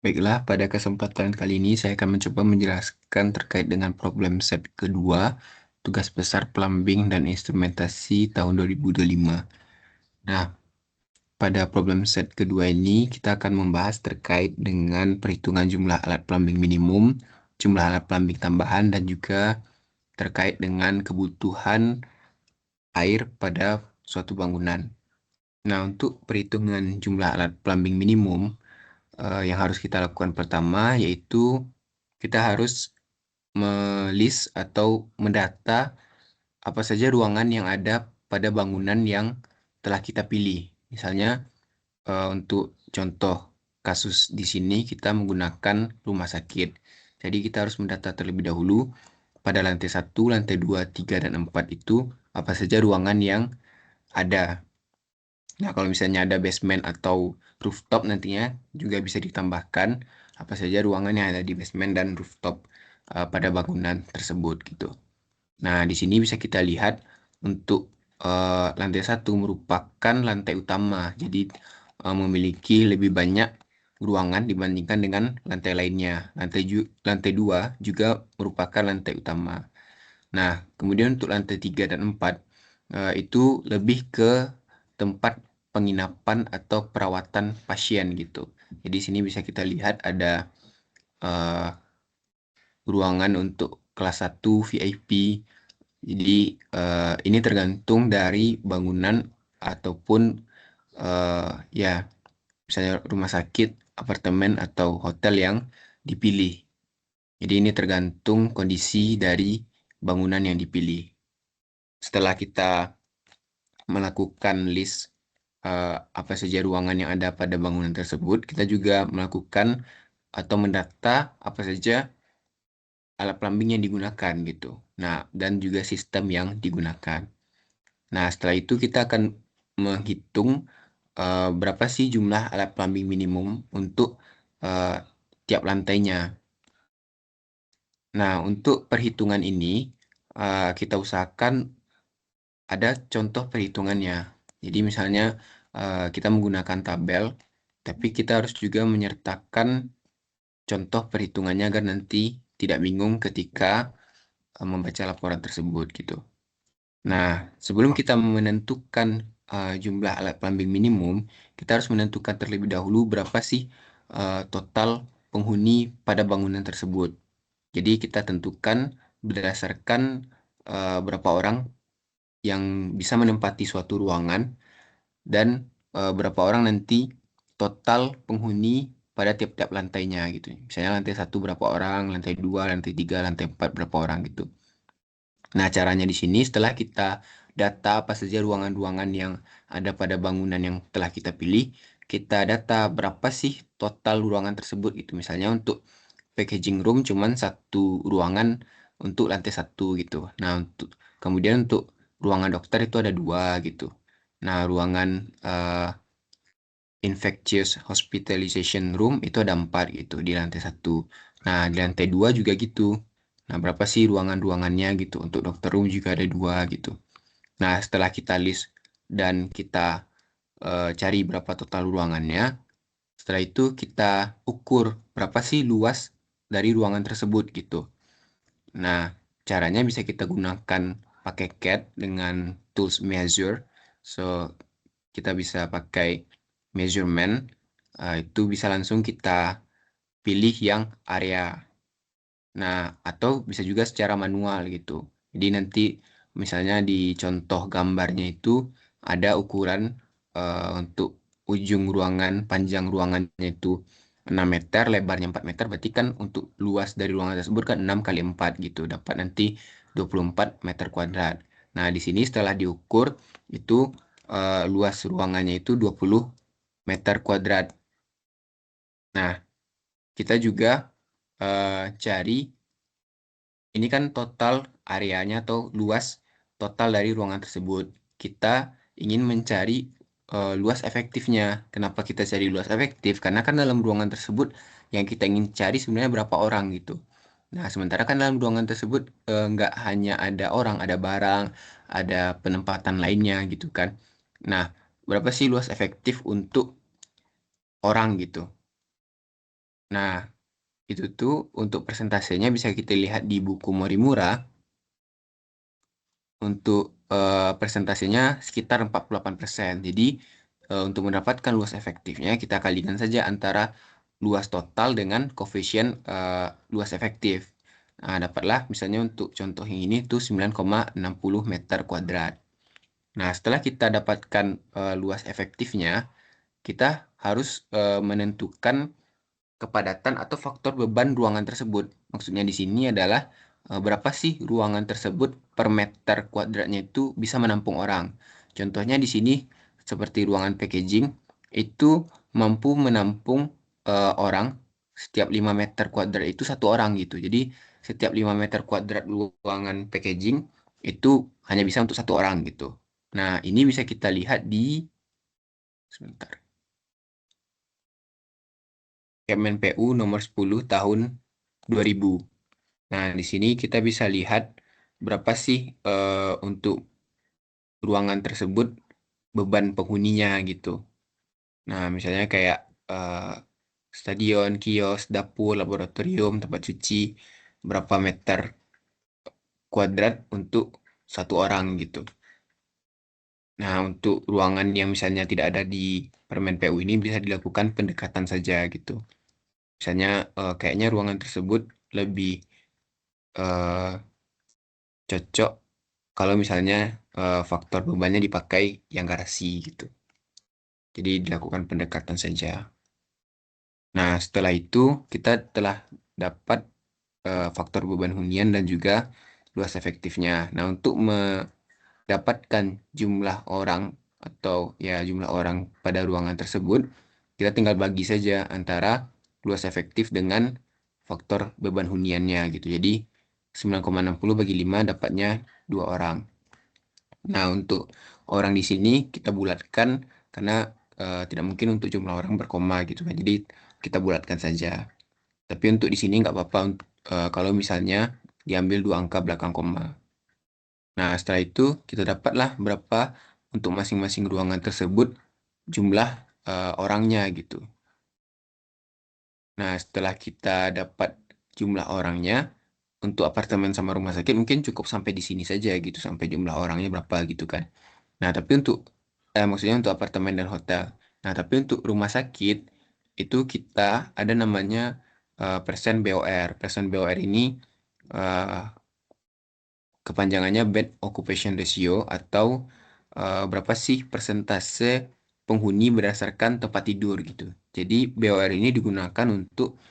Baiklah, pada kesempatan kali ini saya akan mencoba menjelaskan terkait dengan problem set kedua, tugas besar plumbing dan instrumentasi tahun 2025. Nah, pada problem set kedua ini kita akan membahas terkait dengan perhitungan jumlah alat plumbing minimum, jumlah alat plumbing tambahan, dan juga terkait dengan kebutuhan air pada suatu bangunan. Nah, untuk perhitungan jumlah alat plumbing minimum, yang harus kita lakukan pertama yaitu kita harus melist atau mendata apa saja ruangan yang ada pada bangunan yang telah kita pilih. Misalnya, untuk contoh kasus di sini kita menggunakan rumah sakit. Jadi kita harus mendata terlebih dahulu pada lantai 1, lantai 2, 3, dan 4 itu apa saja ruangan yang ada. Nah, kalau misalnya ada basement atau rooftop nantinya juga bisa ditambahkan apa saja ruangan yang ada di basement dan rooftop pada bangunan tersebut gitu. Nah, di sini bisa kita lihat untuk lantai 1 merupakan lantai utama. Jadi memiliki lebih banyak ruangan dibandingkan dengan lantai lainnya. Lantai 2 juga merupakan lantai utama. Nah, kemudian untuk lantai 3 dan 4 itu lebih ke tempat penginapan atau perawatan pasien gitu. Jadi di sini bisa kita lihat ada eh, ruangan untuk kelas 1 VIP. Jadi ini tergantung dari bangunan ataupun eh, ya misalnya rumah sakit, apartemen atau hotel yang dipilih. Jadi ini tergantung kondisi dari bangunan yang dipilih. Setelah kita melakukan list apa saja ruangan yang ada pada bangunan tersebut, kita juga melakukan atau mendata apa saja alat plumbing yang digunakan gitu. Nah, dan juga sistem yang digunakan. Nah, setelah itu kita akan menghitung berapa sih jumlah alat plumbing minimum untuk eh, tiap lantainya. Nah, untuk perhitungan ini kita usahakan ada contoh perhitungannya. Jadi misalnya kita menggunakan tabel, tapi kita harus juga menyertakan contoh perhitungannya agar nanti tidak bingung ketika membaca laporan tersebut gitu. Nah, sebelum kita menentukan jumlah alat plumbing minimum, kita harus menentukan terlebih dahulu berapa sih total penghuni pada bangunan tersebut. Jadi kita tentukan berdasarkan berapa orang yang bisa menempati suatu ruangan dan berapa orang nanti total penghuni pada tiap-tiap lantainya gitu. Misalnya lantai 1 berapa orang, lantai 2, lantai 3, lantai 4 berapa orang gitu. Nah, caranya di sini setelah kita data apa saja ruangan-ruangan yang ada pada bangunan yang telah kita pilih, kita data berapa sih total ruangan tersebut gitu. Misalnya untuk packaging room cuman satu ruangan untuk lantai 1 gitu. Nah, kemudian untuk ruangan dokter itu ada dua gitu. Nah, ruangan eh, infectious hospitalization room itu ada 4 gitu di lantai 1. Nah, di lantai 2 juga gitu. Nah, berapa sih ruangan-ruangannya gitu. Untuk dokter room juga ada dua gitu. Nah, setelah kita list dan kita cari berapa total ruangannya, setelah itu kita ukur berapa sih luas dari ruangan tersebut gitu. Nah, caranya bisa kita gunakan pakai CAD dengan tools measure. So, kita bisa pakai measurement. Itu bisa langsung kita pilih yang area. Nah, atau bisa juga secara manual gitu. Jadi nanti misalnya di contoh gambarnya itu ada ukuran untuk ujung ruangan, panjang ruangannya itu 6 meter, lebarnya 4 meter, berarti kan untuk luas dari ruangan tersebut kan 6 kali 4 gitu, dapat nanti 24 meter kuadrat. Nah, di sini setelah diukur itu luas ruangannya itu 20 meter kuadrat. Nah, kita juga cari ini kan total areanya atau luas total dari ruangan tersebut. Kita ingin mencari luas efektifnya. Kenapa kita cari luas efektif? Karena kan dalam ruangan tersebut yang kita ingin cari sebenarnya berapa orang gitu. Nah, sementara kan dalam ruangan tersebut nggak hanya ada orang, ada barang, ada penempatan lainnya gitu kan. Nah, berapa sih luas efektif untuk orang gitu? Nah, itu tuh untuk persentasenya bisa kita lihat di buku Morimura. Untuk persentasenya sekitar 48%. Jadi untuk mendapatkan luas efektifnya kita kalikan saja antara luas total dengan koefisien luas efektif. Nah, dapatlah misalnya untuk contoh yang ini tuh 9,60 meter kuadrat. Nah, setelah kita dapatkan luas efektifnya, kita harus menentukan kepadatan atau faktor beban ruangan tersebut. Maksudnya di sini adalah berapa sih ruangan tersebut per meter kuadratnya itu bisa menampung orang. Contohnya di sini seperti ruangan packaging itu mampu menampung orang setiap 5 meter kuadrat itu satu orang gitu. Jadi setiap 5 meter kuadrat ruangan packaging itu hanya bisa untuk satu orang gitu. Nah, ini bisa kita lihat di sebentar. Kemen PU nomor 10 tahun 2000. Nah, di sini kita bisa lihat berapa sih untuk ruangan tersebut beban penghuninya gitu. Nah, misalnya kayak eh, stadion, kios, dapur, laboratorium, tempat cuci, berapa meter kuadrat untuk satu orang gitu. Nah, untuk ruangan yang misalnya tidak ada di Permen PU ini bisa dilakukan pendekatan saja gitu. Misalnya kayaknya ruangan tersebut lebih eh, cocok kalau misalnya faktor bebannya dipakai yang garasi gitu. Jadi dilakukan pendekatan saja. Nah, setelah itu kita telah dapat faktor beban hunian dan juga luas efektifnya. Nah, untuk mendapatkan jumlah orang atau ya jumlah orang pada ruangan tersebut, kita tinggal bagi saja antara luas efektif dengan faktor beban huniannya gitu. Jadi 9,60 bagi 5 dapatnya 2 orang. Nah, untuk orang di sini kita bulatkan karena tidak mungkin untuk jumlah orang berkoma gitu kan. Jadi kita bulatkan saja. Tapi untuk di sini nggak apa-apa kalau misalnya diambil dua angka belakang koma. Nah, setelah itu kita dapatlah berapa untuk masing-masing ruangan tersebut jumlah orangnya gitu. Nah, setelah kita dapat jumlah orangnya, untuk apartemen sama rumah sakit mungkin cukup sampai di sini saja gitu, sampai jumlah orangnya berapa gitu kan. Nah, tapi untuk maksudnya untuk apartemen dan hotel. Nah, tapi untuk rumah sakit itu kita ada namanya persen BOR. Persen BOR ini eh, kepanjangannya Bed Occupation Ratio atau berapa sih persentase penghuni berdasarkan tempat tidur gitu. Jadi BOR ini digunakan untuk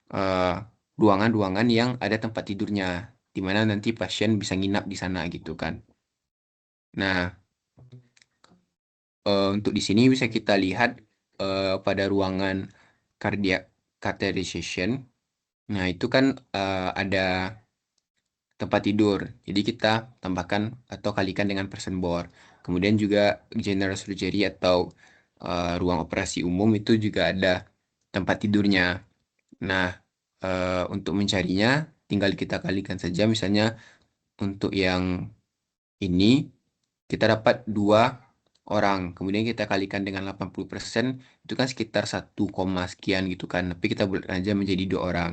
eh, ruangan-ruangan yang ada tempat tidurnya, di mana nanti pasien bisa nginap di sana gitu kan. Nah, untuk di sini bisa kita lihat pada ruangan cardiac catheterization. Nah, itu kan ada tempat tidur. Jadi kita tambahkan atau kalikan dengan persen bor. Kemudian juga general surgery atau ruang operasi umum itu juga ada tempat tidurnya. Nah, untuk mencarinya tinggal kita kalikan saja. Misalnya untuk yang ini kita dapat dua orang. Kemudian kita kalikan dengan 80%, itu kan sekitar 1, sekian gitu kan. Tapi kita bulatkan aja menjadi dua orang.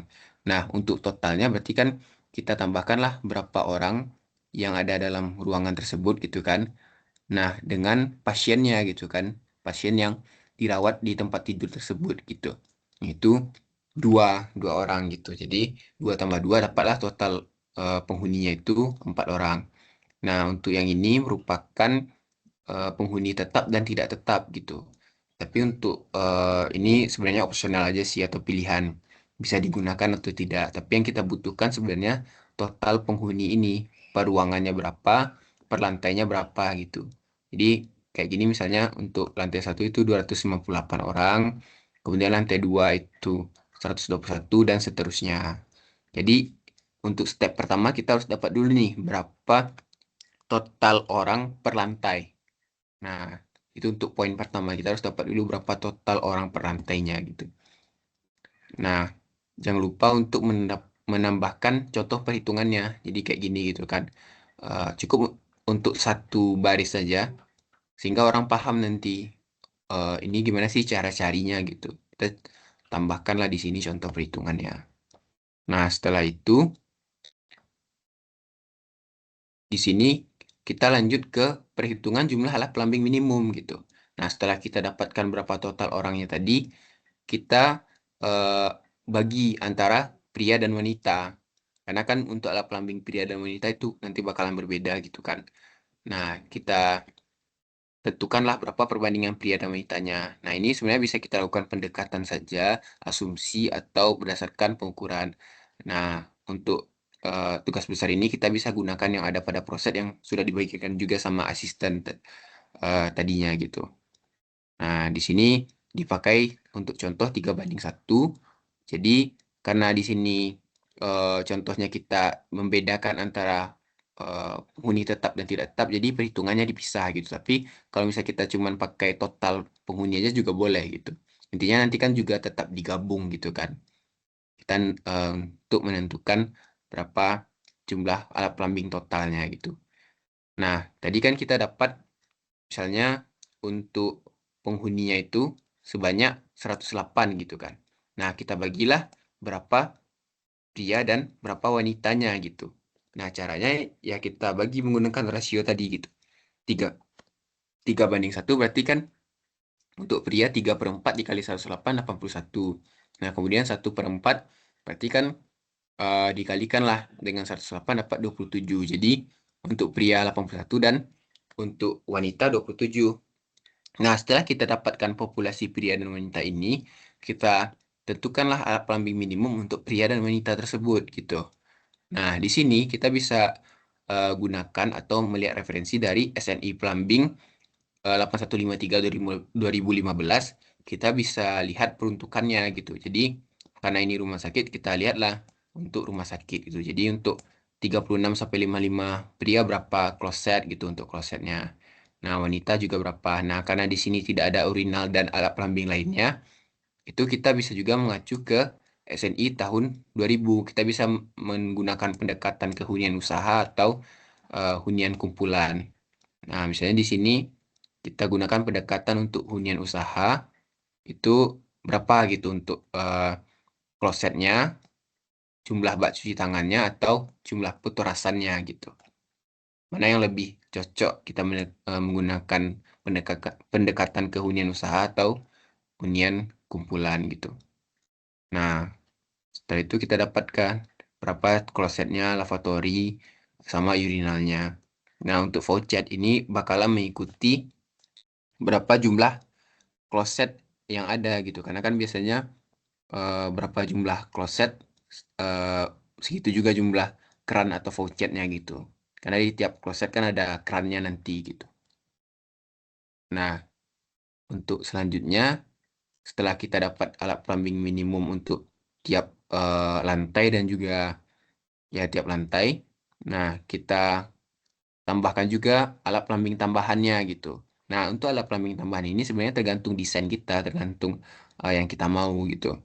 Nah, untuk totalnya berarti kan kita tambahkanlah berapa orang yang ada dalam ruangan tersebut gitu kan. Nah, dengan pasiennya gitu kan. Pasien yang dirawat di tempat tidur tersebut gitu. Itu dua orang gitu. Jadi 2 tambah 2 dapatlah total penghuninya itu 4 orang. Nah, untuk yang ini merupakan penghuni tetap dan tidak tetap gitu. Tapi untuk ini sebenarnya opsional aja sih atau pilihan bisa digunakan atau tidak. Tapi yang kita butuhkan sebenarnya total penghuni ini per ruangannya berapa, per lantainya berapa gitu. Jadi kayak gini misalnya untuk lantai satu itu 258 orang, kemudian lantai 2 itu 121 dan seterusnya. Jadi untuk step pertama kita harus dapat dulu nih berapa total orang per lantai. Nah, itu untuk poin pertama. Kita harus dapat dulu berapa total orang per lantainya gitu. Nah, jangan lupa untuk menambahkan contoh perhitungannya. Jadi kayak gini gitu kan. Cukup untuk satu baris saja, sehingga orang paham nanti ini gimana sih cara carinya gitu. Kita tambahkanlah di sini contoh perhitungannya. Nah, setelah itu, di sini kita lanjut ke perhitungan jumlah alat pelamping minimum gitu. Nah, setelah kita dapatkan berapa total orangnya tadi, kita eh, bagi antara pria dan wanita. Karena kan untuk alat pelamping pria dan wanita itu nanti bakalan berbeda gitu kan. Nah, kita tentukanlah berapa perbandingan pria dan wanitanya. Nah, ini sebenarnya bisa kita lakukan pendekatan saja, asumsi, atau berdasarkan pengukuran. Nah, untuk tugas besar ini kita bisa gunakan yang ada pada proses yang sudah dibagikan juga sama asisten tadinya gitu. Nah, di sini dipakai untuk contoh 3:1. Jadi, karena di sini contohnya kita membedakan antara penghuni tetap dan tidak tetap, jadi perhitungannya dipisah gitu. Tapi kalau misalnya kita cuma pakai total penghuni aja juga boleh gitu. Intinya nanti kan juga tetap digabung gitu kan. Kita untuk menentukan berapa jumlah alat plumbing totalnya gitu. Nah, tadi kan kita dapat misalnya untuk penghuninya itu sebanyak 108 gitu kan. Nah, kita bagilah berapa pria dan berapa wanitanya gitu. Nah, caranya ya kita bagi menggunakan rasio tadi gitu. 3, 3:1 berarti kan untuk pria 3/4 dikali 108, 81. Nah, kemudian 1/4 berarti kan dikalikan lah dengan 108 dapat 27. Jadi, untuk pria 81 dan untuk wanita 27. Nah, setelah kita dapatkan populasi pria dan wanita ini, kita tentukanlah alat plumbing minimum untuk pria dan wanita tersebut gitu. Nah, di sini kita bisa gunakan atau melihat referensi dari SNI Plumbing 8153 2015. Kita bisa lihat peruntukannya gitu. Jadi, karena ini rumah sakit, kita lihatlah untuk rumah sakit gitu. Jadi, untuk 36 sampai 55 pria berapa kloset gitu untuk klosetnya. Nah, wanita juga berapa. Nah, karena di sini tidak ada urinal dan alat plumbing lainnya, itu kita bisa juga mengacu ke SNI tahun 2000. Kita bisa menggunakan pendekatan ke hunian usaha atau hunian kumpulan. Nah, misalnya di sini kita gunakan pendekatan untuk hunian usaha itu berapa gitu untuk klosetnya, jumlah bak cuci tangannya atau jumlah petorasannya gitu. Mana yang lebih cocok kita menggunakan pendekatan ke hunian usaha atau hunian kumpulan gitu. Nah, setelah itu kita dapatkan berapa klosetnya, lavatory, sama urinalnya. Nah, untuk voucher ini bakalan mengikuti berapa jumlah kloset yang ada gitu. Karena kan biasanya berapa jumlah kloset, eh, segitu juga jumlah keran atau vouchernya gitu. Karena di tiap kloset kan ada kerannya nanti gitu. Nah, untuk selanjutnya, setelah kita dapat alat plumbing minimum untuk tiap lantai dan juga ya tiap lantai. Nah, kita tambahkan juga alat plumbing tambahannya gitu. Nah, untuk alat plumbing tambahan ini sebenarnya tergantung desain kita, tergantung yang kita mau gitu.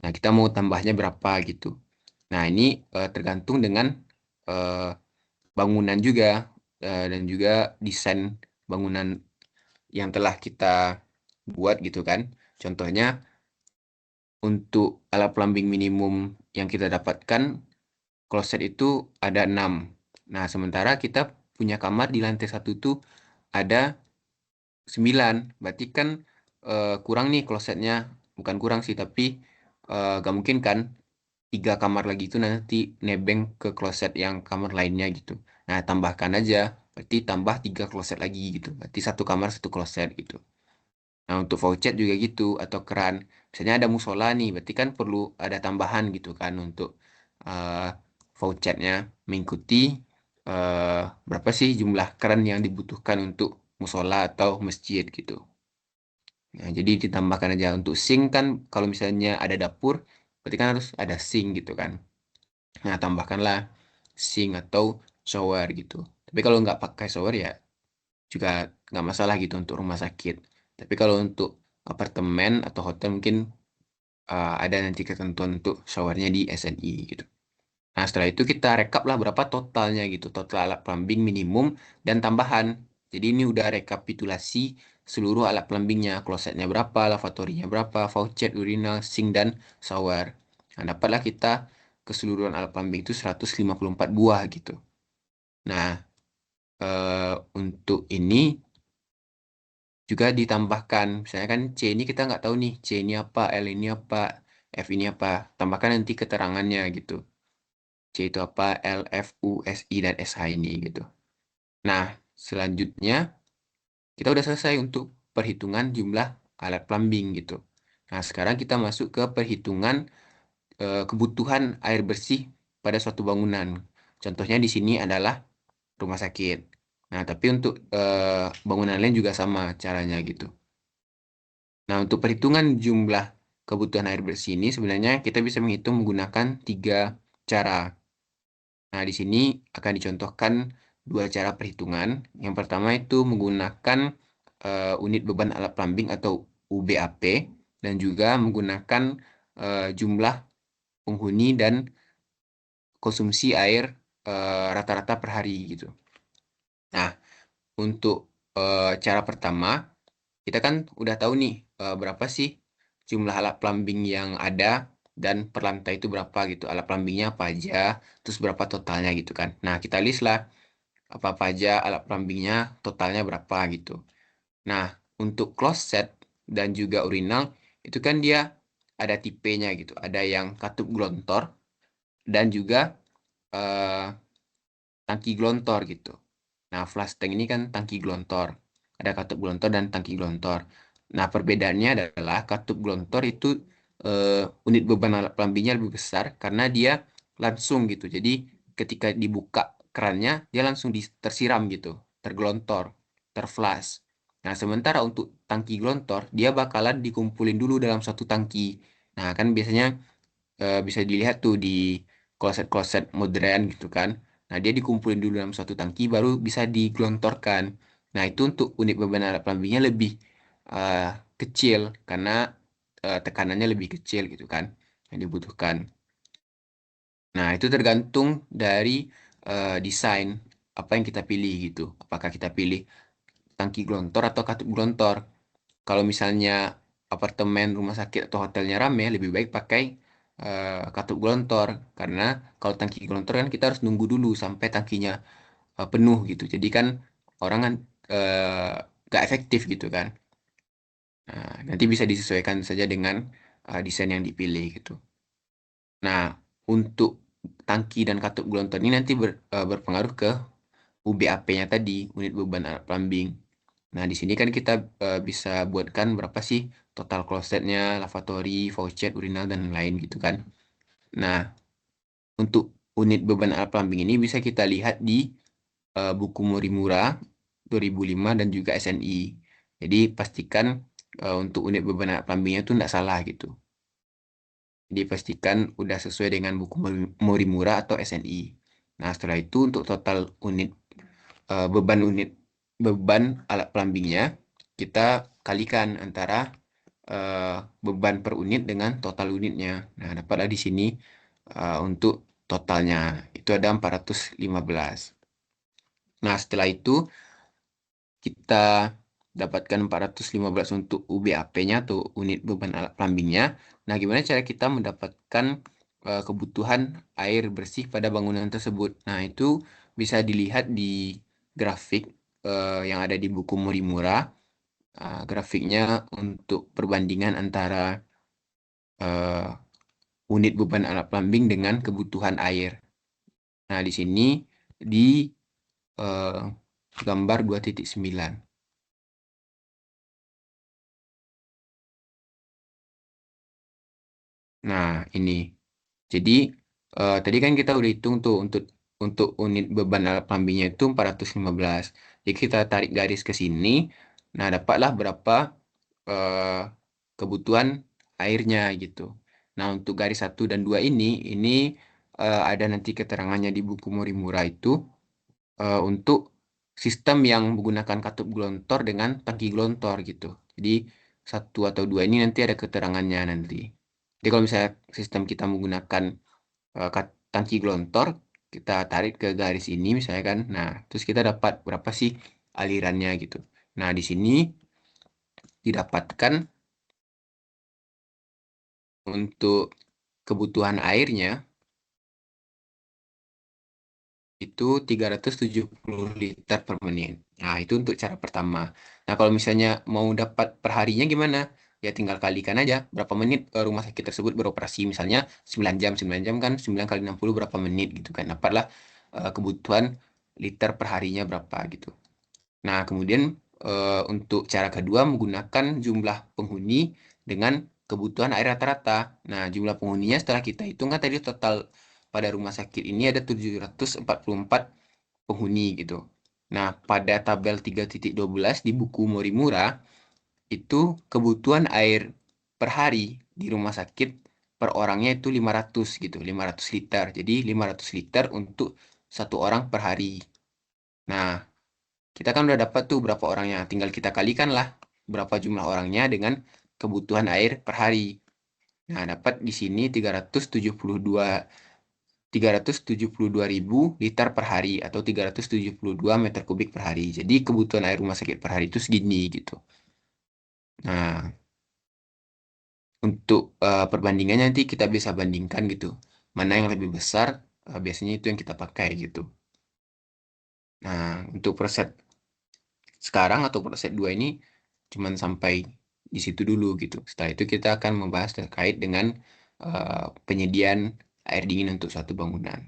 Nah, kita mau tambahnya berapa gitu. Nah, ini tergantung dengan eh, bangunan juga dan juga desain bangunan yang telah kita buat gitu kan. Contohnya untuk alat plumbing minimum yang kita dapatkan kloset itu ada 6. Nah, sementara kita punya kamar di lantai satu itu ada 9. Berarti kan kurang nih klosetnya. Bukan kurang sih, tapi gak mungkin kan 3 kamar lagi itu nanti nebeng ke kloset yang kamar lainnya gitu. Nah, tambahkan aja. Berarti tambah 3 kloset lagi gitu. Berarti 1 kamar 1 kloset gitu. Nah, untuk voucher juga gitu atau keran. Misalnya ada musola nih, berarti kan perlu ada tambahan gitu kan untuk uh, vouchernya mengikuti uh, berapa sih jumlah keran yang dibutuhkan untuk musola atau masjid gitu. Nah, jadi ditambahkan aja untuk sink kan kalau misalnya ada dapur, berarti kan harus ada sink gitu kan. Nah, tambahkanlah sink atau shower gitu. Tapi kalau nggak pakai shower ya juga nggak masalah gitu untuk rumah sakit. Tapi kalau untuk apartemen atau hotel mungkin ada nanti ketentuan untuk showernya di SNI gitu. Nah, setelah itu kita rekap lah berapa totalnya gitu, total alat plumbing minimum dan tambahan. Jadi ini udah rekapitulasi seluruh alat plumbingnya, klosetnya berapa, lavatorynya berapa, faucet, urinal, sink, dan shower. Nah, dapatlah kita keseluruhan alat plumbing itu 154 buah gitu. Nah, untuk ini juga ditambahkan, misalnya kan C ini kita nggak tahu nih, C ini apa, L ini apa, F ini apa. Tambahkan nanti keterangannya gitu. C itu apa, L, F, U, S, I, dan S, H ini gitu. Nah, selanjutnya kita udah selesai untuk perhitungan jumlah alat plumbing gitu. Nah, sekarang kita masuk ke perhitungan kebutuhan air bersih pada suatu bangunan. Contohnya di sini adalah rumah sakit. Nah, tapi untuk bangunan lain juga sama caranya gitu. Nah, untuk perhitungan jumlah kebutuhan air bersih ini sebenarnya kita bisa menghitung menggunakan tiga cara. Nah, di sini akan dicontohkan dua cara perhitungan. Yang pertama itu menggunakan unit beban alat plumbing atau UBAP dan juga menggunakan jumlah penghuni dan konsumsi air rata-rata per hari gitu. Nah, untuk cara pertama kita kan udah tahu nih berapa sih jumlah alat plumbing yang ada dan per lantai itu berapa gitu. Alat plumbingnya apa aja, terus berapa totalnya gitu kan. Nah, kita list lah apa-apa aja alat plumbingnya totalnya berapa gitu. Nah, untuk kloset dan juga urinal itu kan dia ada tipenya gitu. Ada yang katup glontor dan juga eh, tangki glontor gitu. Nah, flush tank ini kan tangki glontor. Ada katup glontor dan tangki glontor. Nah, perbedaannya adalah katup glontor itu unit beban alat plumbingnya lebih besar karena dia langsung gitu. Jadi, ketika dibuka kerannya, dia langsung tersiram gitu, tergelontor, terflush. Nah, sementara untuk tangki glontor, dia bakalan dikumpulin dulu dalam satu tangki. Nah, kan biasanya bisa dilihat tuh di kloset-kloset modern gitu kan. Nah, dia dikumpulin dulu dalam suatu tangki baru bisa digelontorkan. Nah, itu untuk unit beban alat plumbingnya lebih eh, kecil karena tekanannya lebih kecil gitu kan yang dibutuhkan. Nah, itu tergantung dari desain apa yang kita pilih gitu. Apakah kita pilih tangki gelontor atau katup gelontor. Kalau misalnya apartemen, rumah sakit atau hotelnya rame, lebih baik pakai katup gelontor karena kalau tangki gelontor kan kita harus nunggu dulu sampai tangkinya penuh gitu. Jadi kan orang kan gak efektif gitu kan. Nah, nanti bisa disesuaikan saja dengan desain yang dipilih gitu. Nah, untuk tangki dan katup gelontor ini nanti berpengaruh ke UBAP-nya tadi, unit beban alat plumbing. Nah, di sini kan kita bisa buatkan berapa sih total klosetnya, lavatory, faucet, urinal, dan lain gitu kan. Nah, untuk unit beban alat plumbing ini bisa kita lihat di buku Morimura 2005 dan juga SNI. Jadi, pastikan untuk unit beban alat plumbingnya itu tidak salah gitu. Jadi, pastikan udah sesuai dengan buku Morimura atau SNI. Nah, setelah itu untuk total unit beban beban alat plumbingnya kita kalikan antara eh, beban per unit dengan total unitnya. Nah, dapatlah di sini untuk totalnya itu ada 415. Nah, setelah itu kita dapatkan 415 untuk UBAP-nya atau unit beban alat plumbingnya. Nah, gimana cara kita mendapatkan kebutuhan air bersih pada bangunan tersebut? Nah, itu bisa dilihat di grafik yang ada di buku Morimura. Grafiknya untuk perbandingan antara eh, unit beban alat plumbing dengan kebutuhan air. Nah, di sini di eh, gambar 2.9. Nah, ini. Jadi tadi kan kita udah hitung tuh untuk unit beban alat plumbingnya itu 415. Jadi kita tarik garis ke sini. Nah, dapatlah berapa eh, kebutuhan airnya gitu. Nah, untuk garis satu dan 2 ini ada nanti keterangannya di buku Morimura itu untuk sistem yang menggunakan katup gelontor dengan tangki gelontor gitu. Jadi satu atau dua ini nanti ada keterangannya nanti. Jadi kalau misalnya sistem kita menggunakan tangki gelontor, kita tarik ke garis ini misalnya kan. Nah, terus kita dapat berapa sih alirannya gitu. Nah, di sini didapatkan untuk kebutuhan airnya itu 370 liter per menit. Nah, itu untuk cara pertama. Nah, kalau misalnya mau dapat perharinya gimana? Ya tinggal kalikan aja berapa menit rumah sakit tersebut beroperasi. Misalnya 9 jam kan 9 kali 60 berapa menit gitu kan. Dapatlah kebutuhan liter per harinya berapa gitu. Nah, kemudian untuk cara kedua menggunakan jumlah penghuni dengan kebutuhan air rata-rata. Nah, jumlah penghuninya setelah kita hitung kan tadi total pada rumah sakit ini ada 744 penghuni gitu. Nah, pada tabel 3.12 di buku Morimura itu kebutuhan air per hari di rumah sakit per orangnya itu 500 gitu, 500 liter. Jadi 500 liter untuk satu orang per hari. Nah, kita kan udah dapat tuh berapa orangnya. Tinggal kita kalikan lah berapa jumlah orangnya dengan kebutuhan air per hari. Nah, dapat di sini 372 ribu liter per hari atau 372 meter kubik per hari. Jadi kebutuhan air rumah sakit per hari itu segini gitu. Nah, untuk perbandingannya nanti kita bisa bandingkan gitu. Mana yang lebih besar, biasanya itu yang kita pakai gitu. Nah, untuk proses sekarang atau proses 2 ini cuman sampai di situ dulu gitu. Setelah itu kita akan membahas terkait dengan penyediaan air dingin untuk suatu bangunan.